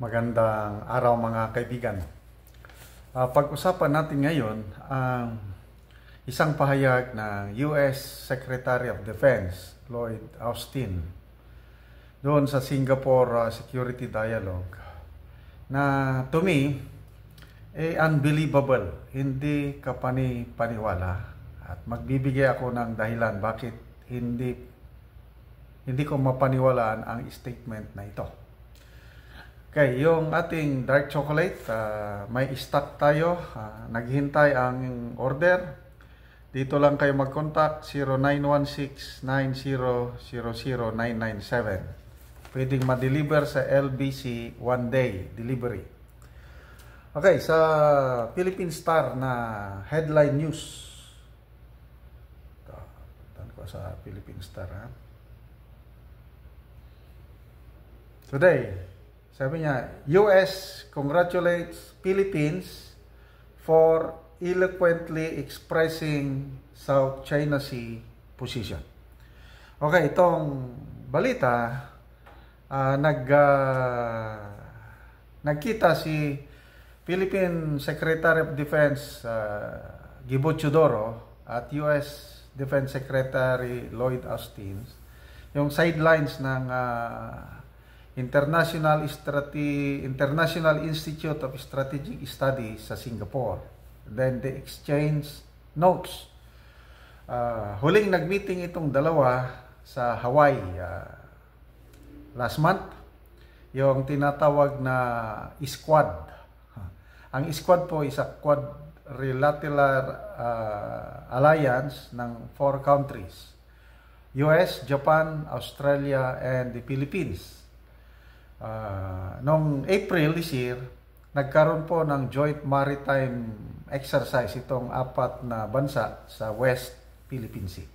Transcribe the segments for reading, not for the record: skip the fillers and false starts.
Magandang araw mga kaibigan. Pag-usapan natin ngayon ang isang pahayag ng US Secretary of Defense Lloyd Austin doon sa Singapore Security Dialogue na to me unbelievable, hindi ka paniwala, at magbibigay ako ng dahilan bakit hindi ko mapaniwalaan ang statement na ito. Okay, yung ating dark chocolate, may stock tayo. Naghintay ang order. Dito lang kayo mag-contact, 0916-9000-997. Pwedeng ma-deliver sa LBC one day delivery. Okay, sa Philippine Star na headline news. Puntan ko sa Philippine Star. Today, sabi niya, US congratulates Philippines for eloquently expressing South China Sea position. Okay, itong balita, nagkita si Philippine Secretary of Defense Gibo Teodoro at US Defense Secretary Lloyd Austin, yung sidelines ng International Institute of Strategic Studies sa Singapore. Then they exchange notes. Huling nagmeeting itong dalawa sa Hawaii last month, yung tinatawag na Squad. Ang Squad po is a quadrilateral alliance ng 4 countries: US, Japan, Australia, and the Philippines. Noong April this year, nagkaroon po ng joint maritime exercise itong 4 na bansa sa West Philippine Sea.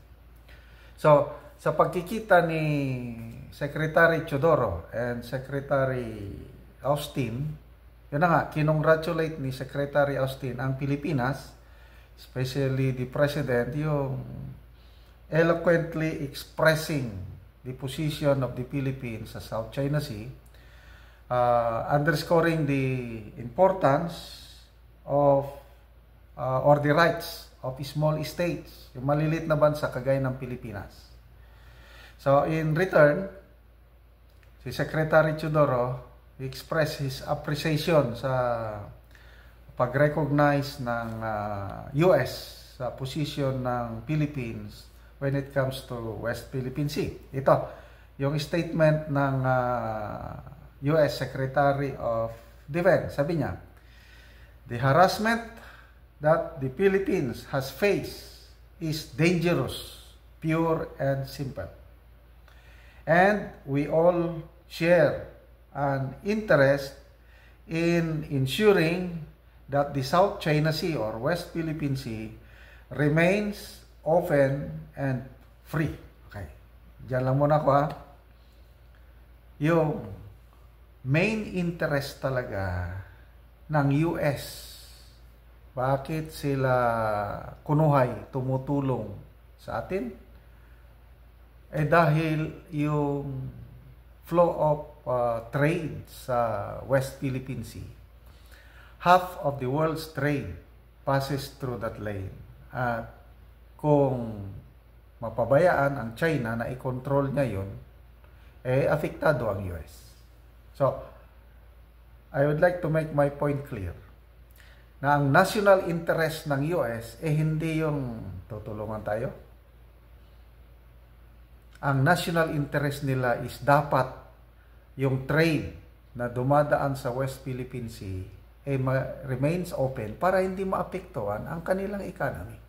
So, sa pagkikita ni Secretary Teodoro and Secretary Austin, yun na nga, kinongratulate ni Secretary Austin ang Pilipinas, especially the President, yung eloquently expressing the position of the Philippines sa South China Sea, underscoring the importance of or the rights of small states, yung malilit na bansa kagaya ng Pilipinas. So in return, si Secretary Teodoro expressed his appreciation sa pag-recognize ng US sa position ng Philippines when it comes to West Philippine Sea. Ito, yung statement ng US Secretary of Defense. Sabi niya, the harassment that the Philippines has faced is dangerous, pure and simple. And we all share an interest in ensuring that the South China Sea or West Philippine Sea remains open and free. Okay. Diyan lang muna ako Yung main interest talaga ng US, bakit sila kunuhay, tumutulong sa atin? Dahil yung flow of trade sa West Philippine Sea, half of the world's trade passes through that lane. At kung mapabayaan ang China na i-control niya yun, apektado ang US. So, I would like to make my point clear na ang national interest ng US hindi yung tutulungan tayo. Ang national interest nila is dapat yung trade na dumadaan sa West Philippine Sea remains open para hindi maapektuhan ang kanilang economy.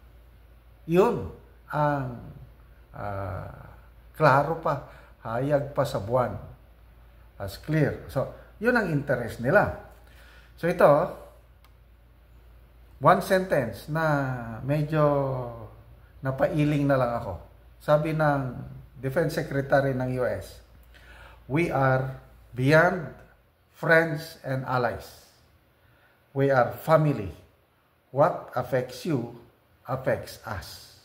Yun ang klaro pa, hayag pa sa buwan. As clear. So, yun ang interest nila. So, ito, one sentence na medyo napailing na lang ako. Sabi ng Defense Secretary ng US, we are beyond friends and allies. We are family. What affects you affects us.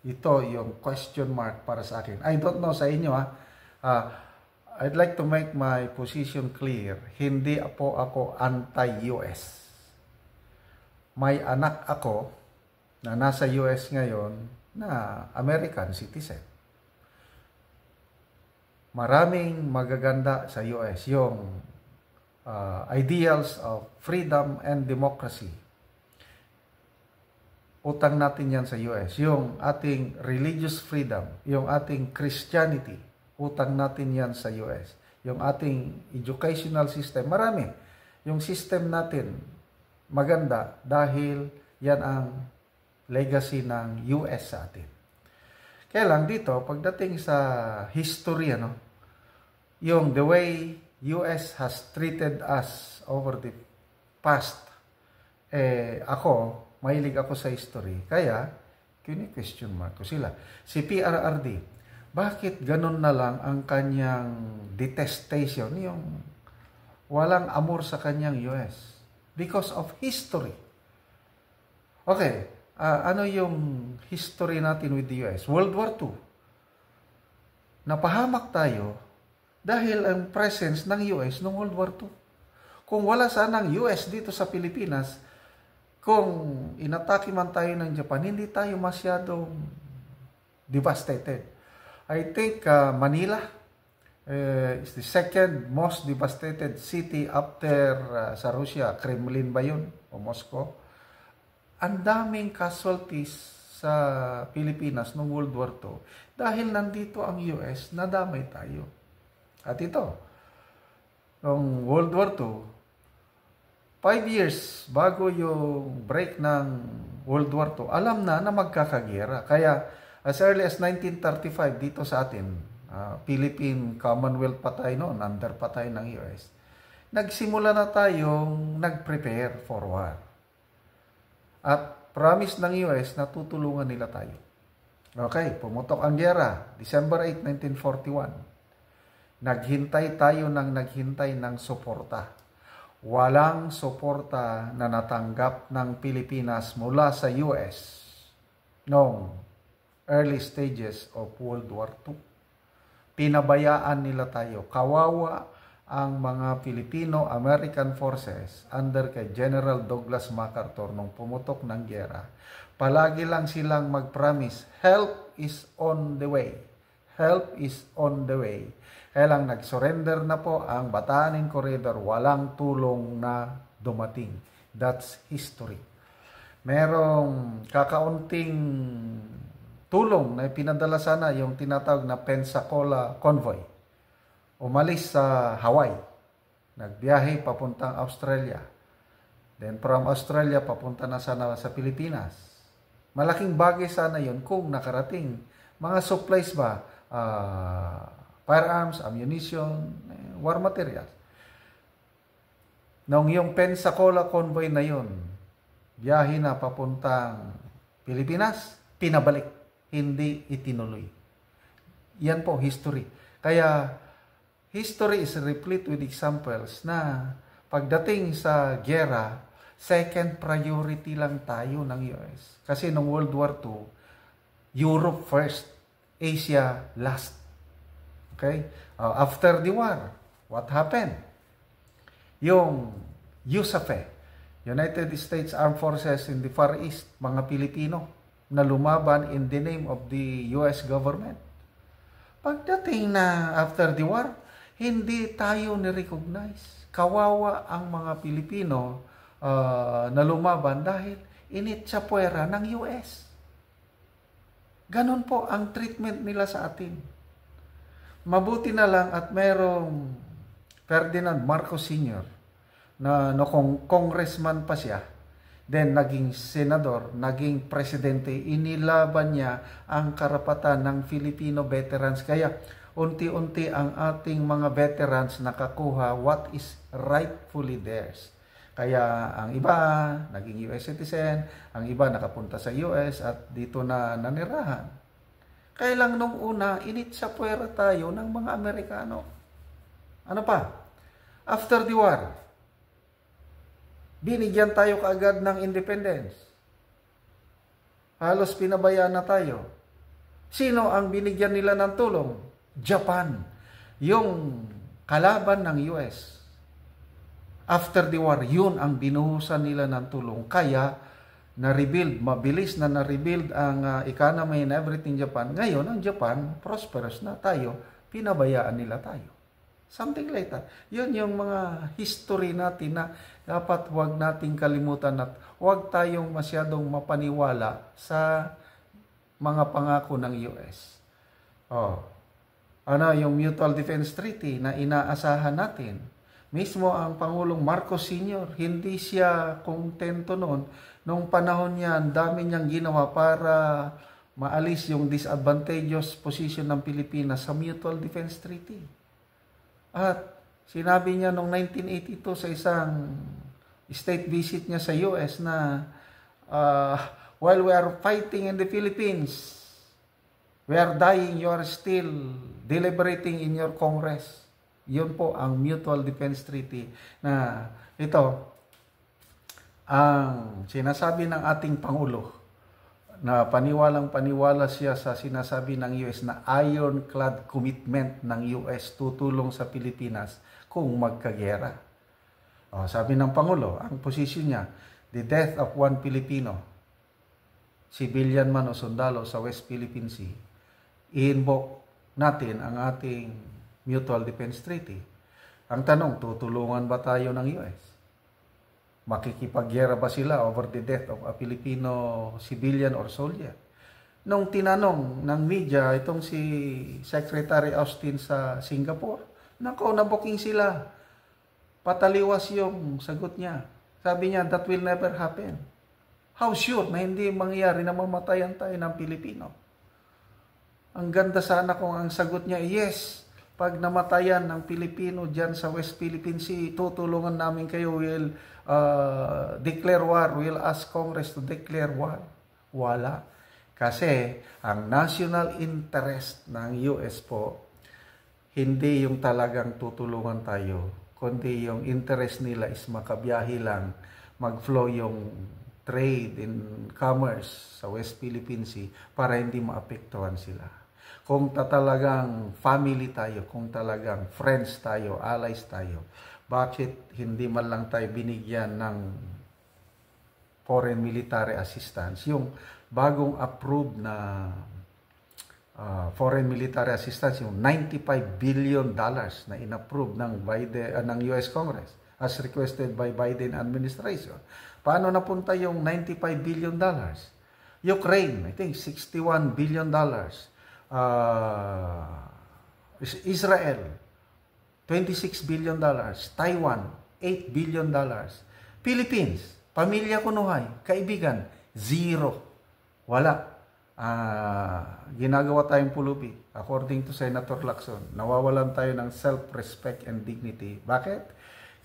Ito yung question mark para sa akin. I don't know sa inyo I'd like to make my position clear. Hindi po ako anti-US. May anak ako na nasa US ngayon na American citizen. Maraming magaganda sa US. Yung ideals of freedom and democracy. Utang natin yan sa US. Yung ating religious freedom, yung ating Christianity, utang natin yan sa US. Yung ating educational system, marami. Yung system natin, maganda dahil yan ang legacy ng US sa atin. Kaya lang dito, pagdating sa history, yung the way US has treated us over the past, ako, mahilig ako sa history. Kaya, question mark ko sila. Si PRRD, bakit ganun na lang ang kanyang detestation, yung walang amor sa kanyang US? Because of history. Okay, ano yung history natin with the US? World War II. Napahamak tayo dahil ang presence ng US noong World War II. Kung wala sanang US dito sa Pilipinas, kung inatake man tayo ng Japan, hindi tayo masyadong devastated. I think Manila is the second most devastated city after sa Russia. Kremlin ba yun? O Moscow? Ang daming casualties sa Pilipinas noong World War II dahil nandito ang US, nadamay tayo. At ito, noong World War II, 5 years bago yung break ng World War II, alam na magkakagera. Kaya as early as 1935 dito sa atin, Philippine Commonwealth pa tayo noon, under pa tayo ng US, nagsimula na tayong nag-prepare for war. At promise ng US na tutulungan nila tayo. Okay, pumutok ang gera, December 8, 1941. Naghintay tayo ng suporta. Walang suporta na natanggap ng Pilipinas mula sa US noong early stages of World War II. Pinabayaan nila tayo. Kawawa ang mga Filipino-American forces under kay General Douglas MacArthur nung pumutok ng giyera. Palagi lang silang mag-promise, help is on the way. Help is on the way. Kaya lang nag-surrender na po ang Batanin Corridor, walang tulong na dumating. That's history. Merong kakaunting tulong na pinadala sana yung tinatawag na Pensacola Convoy. Umalis sa Hawaii. Nagbiyahe papuntang Australia. Then from Australia papunta na sana sa Pilipinas. Malaking bagay sana yun kung nakarating. Mga supplies ba? Firearms, ammunition, war materials. Nung yung Pensacola Convoy na yun, biyahe na papuntang Pilipinas, pinabalik. Hindi itinuloy. Yan po, history. Kaya, history is replete with examples na pagdating sa giyera, second priority lang tayo ng US. Kasi nung World War II, Europe first, Asia last. Okay? After the war, what happened? Yung USAFE, United States Armed Forces in the Far East, mga Pilipino, na lumaban in the name of the US government. Pagdating na after the war, hindi tayo ni-recognize. Kawawa ang mga Pilipino na lumaban dahil initsapwera ng US. Ganon po ang treatment nila sa atin. Mabuti na lang at merong Ferdinand Marcos Sr. na congressman pa siya, then naging senador, naging presidente, inilaban niya ang karapatan ng Filipino veterans. Kaya unti-unti ang ating mga veterans nakakuha what is rightfully theirs. Kaya ang iba naging US citizen, ang iba nakapunta sa US at dito na nanirahan. Kaya lang nung una, initsapwera tayo ng mga Amerikano. Ano pa? After the war, binigyan tayo kaagad ng independence. Halos pinabayaan na tayo. Sino ang binigyan nila ng tulong? Japan. yung kalaban ng US after the war, yun ang binuhusan nila ng tulong. Kaya, na-rebuild, mabilis na na-rebuild ang economy and everything Japan. Ngayon, ang Japan, prosperous na tayo, pinabayaan nila tayo. Something like that. Yun yung mga history natin na dapat huwag nating kalimutan at huwag tayong masyadong mapaniwala sa mga pangako ng US. Yung Mutual Defense Treaty na inaasahan natin. Mismo ang Pangulong Marcos Sr., hindi siya kontento noon. Noong panahon niya, ang dami niyang ginawa para maalis yung disadvantageous position ng Pilipinas sa Mutual Defense Treaty. At sinabi niya noong 1982 sa isang state visit niya sa US na while we are fighting in the Philippines, we are dying, you are still deliberating in your Congress. Yun po ang Mutual Defense Treaty na ito ang sinasabi ng ating Pangulo na paniwalang-paniwala siya sa sinasabi ng US na ironclad commitment ng US tutulong sa Pilipinas kung magkagera. Sabi ng Pangulo, ang posisyon niya, the death of one Filipino, civilian man o sundalo sa West Philippine Sea, i-invoke natin ang ating Mutual Defense Treaty. Ang tanong, tutulungan ba tayo ng US? Makikipagyera ba sila over the death of a Filipino civilian or soldier? Nung tinanong ng media, itong si Secretary Austin sa Singapore, nabuking sila. Pataliwas yung sagot niya. Sabi niya, that will never happen. How sure na hindi mangyayari na mamatayan tayo ng Pilipino? Ang ganda sana kung ang sagot niya, yes, pag namatayan ng Pilipino dyan sa West Philippine Sea, tutulungan namin kayo, will declare war, will ask Congress to declare war. Wala. Kasi ang national interest ng US po, hindi yung talagang tutulungan tayo, kundi yung interest nila is makabiyahe lang, mag-flow yung trade and commerce sa West Philippine Sea para hindi maapektuhan sila. Kung talagang family tayo, kung talagang friends tayo, allies tayo, bakit hindi man lang tayo binigyan ng foreign military assistance? Yung bagong approved na foreign military assistance, yung $95 billion na inapprove ng ng US Congress as requested by Biden administration. Paano napunta yung $95 billion? Ukraine, I think $61 billion. Israel, $26 billion. Taiwan, $8 billion. Philippines, pamilya kunuhay, kaibigan, zero. Wala. Ginagawa tayong pulubi. According to Senator Lacson, nawawalan tayo ng self-respect and dignity. Bakit?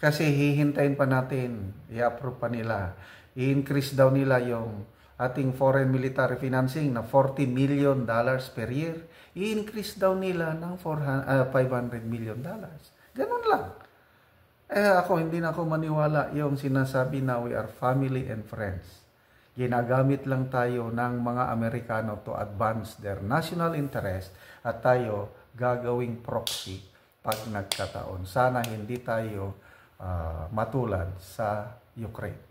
Kasi hihintayin pa natin, i-approve pa nila. I-increase daw nila yung ating foreign military financing na $40 million per year. I-increase daw nila ng $500 million. Ganun lang. Ako, hindi na ako maniwala yung sinasabi na we are family and friends. Ginagamit lang tayo ng mga Amerikano to advance their national interest at tayo gagawing proxy pag nagkataon. Sana hindi tayo matulad sa Ukraine.